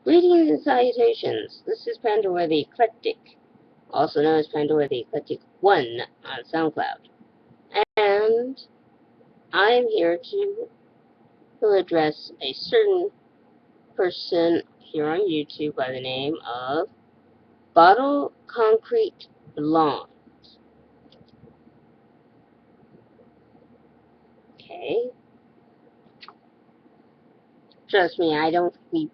Greetings and salutations. This is Pandora the Eclectic, also known as Pandora the Eclectic 1 on SoundCloud. And I am here to address a certain person here on YouTube by the name of BottleConcreteBlond. Okay? Trust me, I think we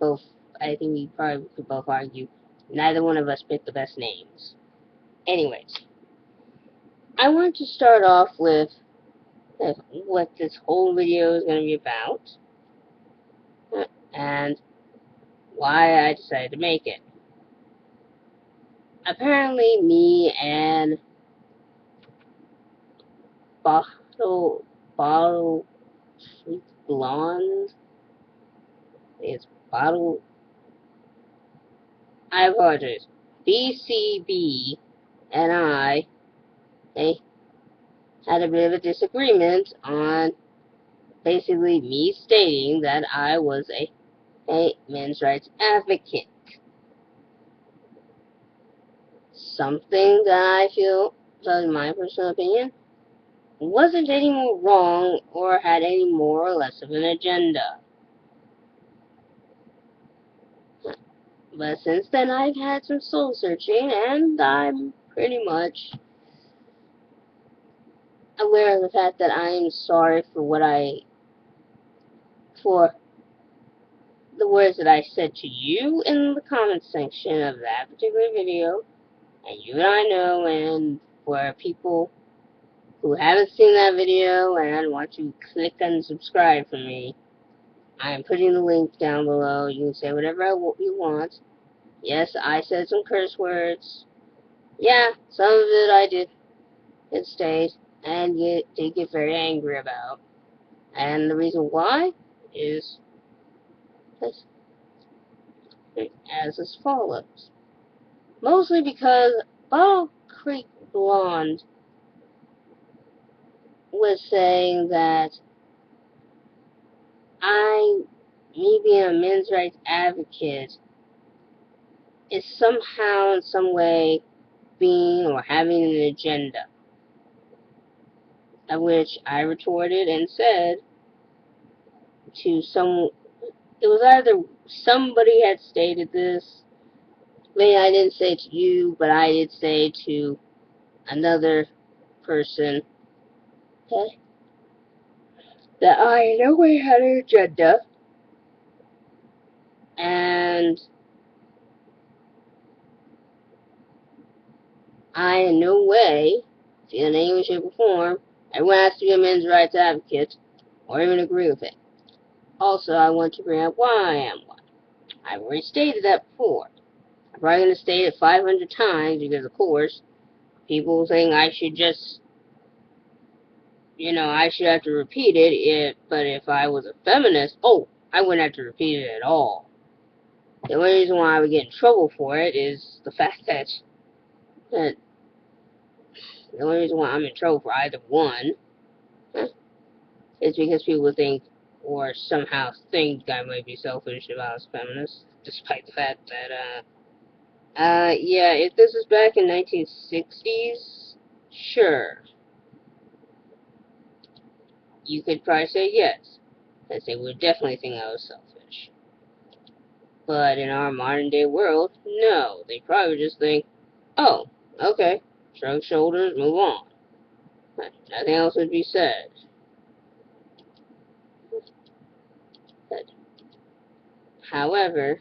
probably could both argue neither one of us picked the best names. Anyways, I want to start off with what this whole video is going to be about, and why I decided to make it. Apparently, me and Bottle Blonde, it's Bottle, I apologize, BCB and they had a bit of a disagreement on basically me stating that I was a men's rights advocate. Something that I feel, in my personal opinion, wasn't any more wrong or had any more or less of an agenda. But since then, I've had some soul searching, and I'm pretty much aware of the fact that I'm sorry for the words that I said to you in the comment section of that particular video, and you and I know, and for people who haven't seen that video and want to click and subscribe for me, I am putting the link down below. You can say whatever you want. Yes, I said some curse words. Yeah, some of it I did state and did get very angry about. And the reason why is as follows. Mostly because Bottle Creek Blonde was saying that me being a men's rights advocate, is somehow, in some way, being or having an agenda. Of which I retorted and said to it was either somebody had stated this, maybe I didn't say to you, but I did say to another person, okay, that I in no way had an agenda, and I in no way feel in any way, shape, or form everyone has to be a men's rights advocate or even agree with it. Also, I want to bring up why I am one. I've already stated that before. I'm probably going to state it 500 times because, of course, people think I should just, I should have to repeat it. But if I was a feminist, I wouldn't have to repeat it at all. The only reason why I would get in trouble for it is the fact that the only reason why I'm in trouble for either one is because people think or somehow think I might be selfish if I was feminist, despite the fact that, yeah, if this was back in 1960s, sure. You could probably say yes, because they would definitely think I was selfish. But in our modern day world, no. They probably just think, oh, okay, shrug shoulders, move on. Nothing else would be said. But, however,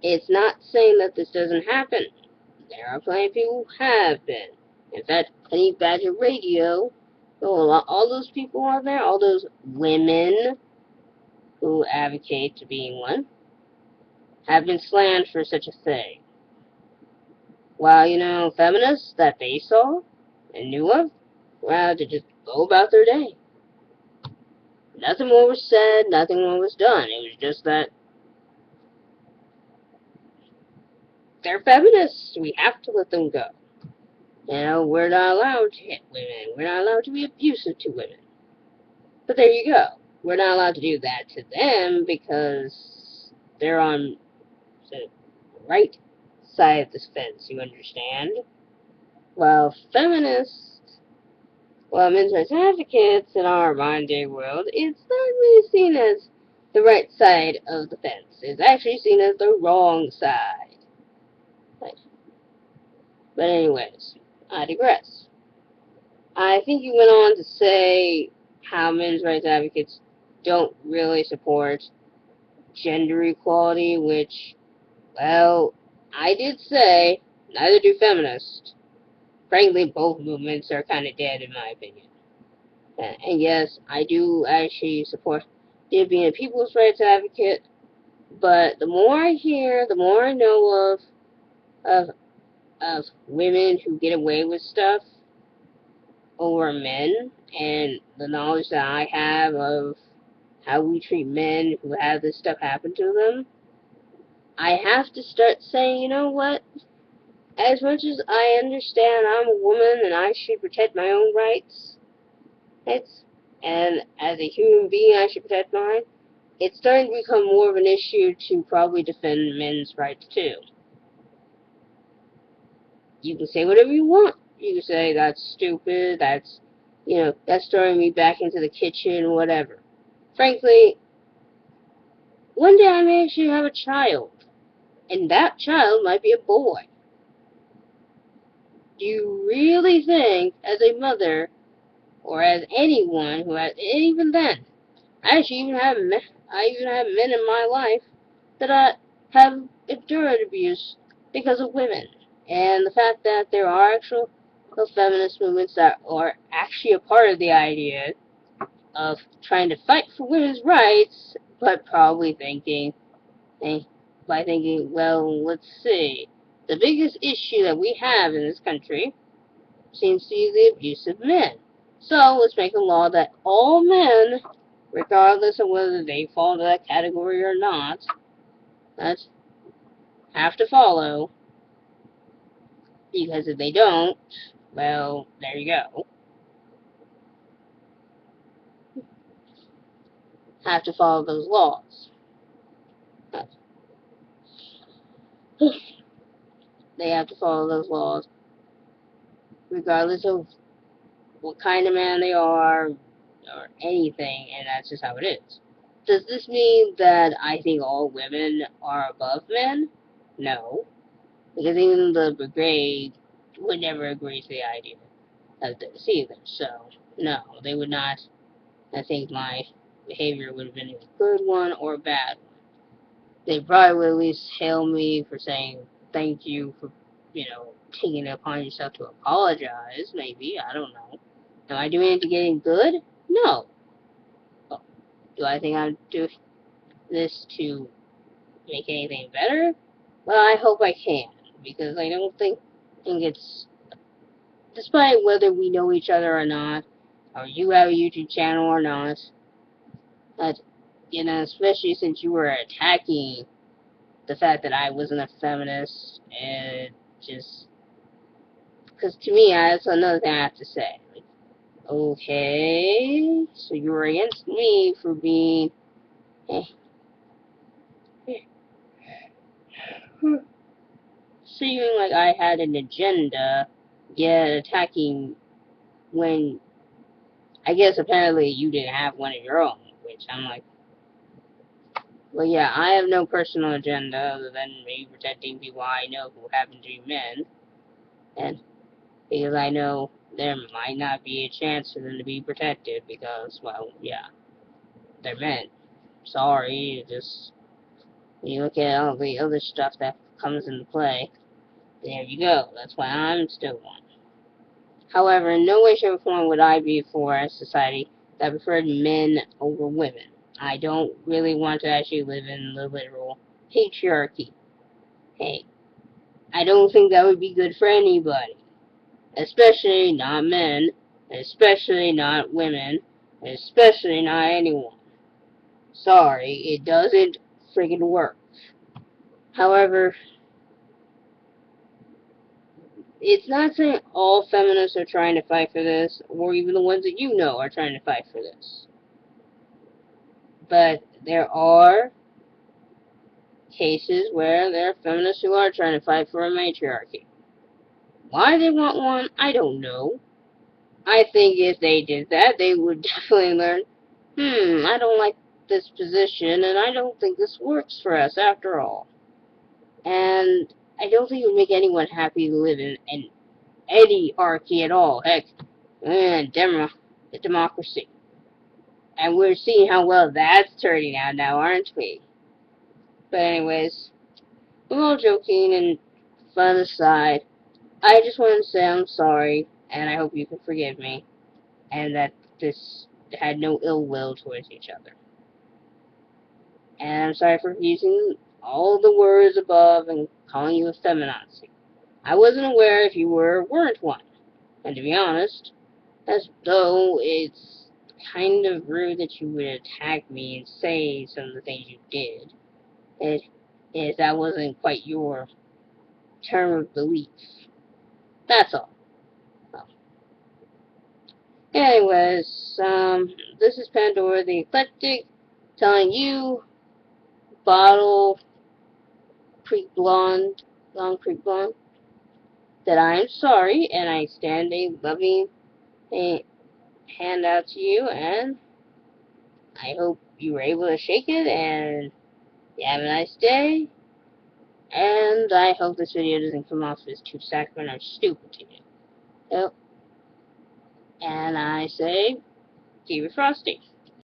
it's not saying that this doesn't happen. There are plenty of people who have been. In fact, Honey Badger Radio, all those people out there, all those women who advocate to being one, have been slammed for such a thing. While, feminists that they saw and knew of, well, to just go about their day. Nothing more was said, nothing more was done. It was just that they're feminists. We have to let them go. We're not allowed to hit women. We're not allowed to be abusive to women. But there you go. we're not allowed to do that to them because they're on the right side of the fence, you understand? While men's rights advocates in our modern day world, it's not really seen as the right side of the fence. It's actually seen as the wrong side. But anyways, I digress. I think you went on to say how men's rights advocates don't really support gender equality, which, well, I did say, neither do feminists. Frankly, both movements are kind of dead in my opinion. And yes, I do actually support being a people's rights advocate, but the more I hear, the more I know of, of women who get away with stuff over men, and the knowledge that I have of how we treat men who have this stuff happen to them, I have to start saying, you know what? As much as I understand I'm a woman and I should protect my own rights, and as a human being I should protect mine, it's starting to become more of an issue to probably defend men's rights too. You can say whatever you want. You can say that's stupid, that's throwing me back into the kitchen, whatever. Frankly, one day I may actually have a child, and that child might be a boy. Do you really think, as a mother, or as anyone who has, even then, I even have men in my life that have endured abuse because of women. And the fact that there are actual feminist movements that are actually a part of the idea of trying to fight for women's rights, but probably thinking, well, let's see. The biggest issue that we have in this country seems to be the abuse of men. So let's make a law that all men, regardless of whether they fall into that category or not, that have to follow. Because if they don't, well, there you go. Have to follow those laws. They have to follow those laws, regardless of what kind of man they are, or anything, and that's just how it is. Does this mean that I think all women are above men? No. Because even the brigade would never agree to the idea of this either. So, no, they would not. I think my behavior would have been a good one or a bad one. They probably would at least hail me for saying thank you for, taking it upon yourself to apologize, maybe. I don't know. Am I doing it to getting good? No. Oh, do I think I'm doing this to make anything better? Well, I hope I can, because I don't think it's, despite whether we know each other or not, or you have a YouTube channel or not, that, especially since you were attacking the fact that I wasn't a feminist, and just, because to me, that's another thing I have to say. Like, okay, so you were against me for being, seeming like I had an agenda, yet attacking when I guess apparently you didn't have one of your own, which I'm like, well, yeah, I have no personal agenda other than maybe protecting people I know who happen to be men, and because I know there might not be a chance for them to be protected because, well, yeah, they're men. Sorry, just when you look at all the other stuff that comes into play, there you go. That's why I'm still one. However, in no way, shape, or form would I be for a society that preferred men over women. I don't really want to actually live in the literal patriarchy. Hey, I don't think that would be good for anybody. Especially not men, especially not women, especially not anyone. Sorry, it doesn't friggin' work. However, it's not saying all feminists are trying to fight for this, or even the ones that you know are trying to fight for this. But there are cases where there are feminists who are trying to fight for a matriarchy. Why they want one, I don't know. I think if they did that, they would definitely learn, I don't like this position, and I don't think this works for us after all. And I don't think it would make anyone happy to live in any archy at all. Heck, democracy. And we're seeing how well that's turning out now, aren't we? But anyways, we're all joking and fun aside. I just wanted to say I'm sorry, and I hope you can forgive me, and that this had no ill will towards each other. And I'm sorry for using all the words above and calling you a feminazi. I wasn't aware if you were or weren't one. And to be honest, as though it's kind of rude that you would attack me and say some of the things you did, if that wasn't quite your term of belief. That's all. Well, anyways, this is Pandora the Eclectic telling you, Bottle Creek Blonde, Long Creek Blonde, that I am sorry and I extend a loving hand out to you, and I hope you were able to shake it and you have a nice day. And I hope this video doesn't come off as too saccharine or stupid to you. Yep. And I say, keep it frosty.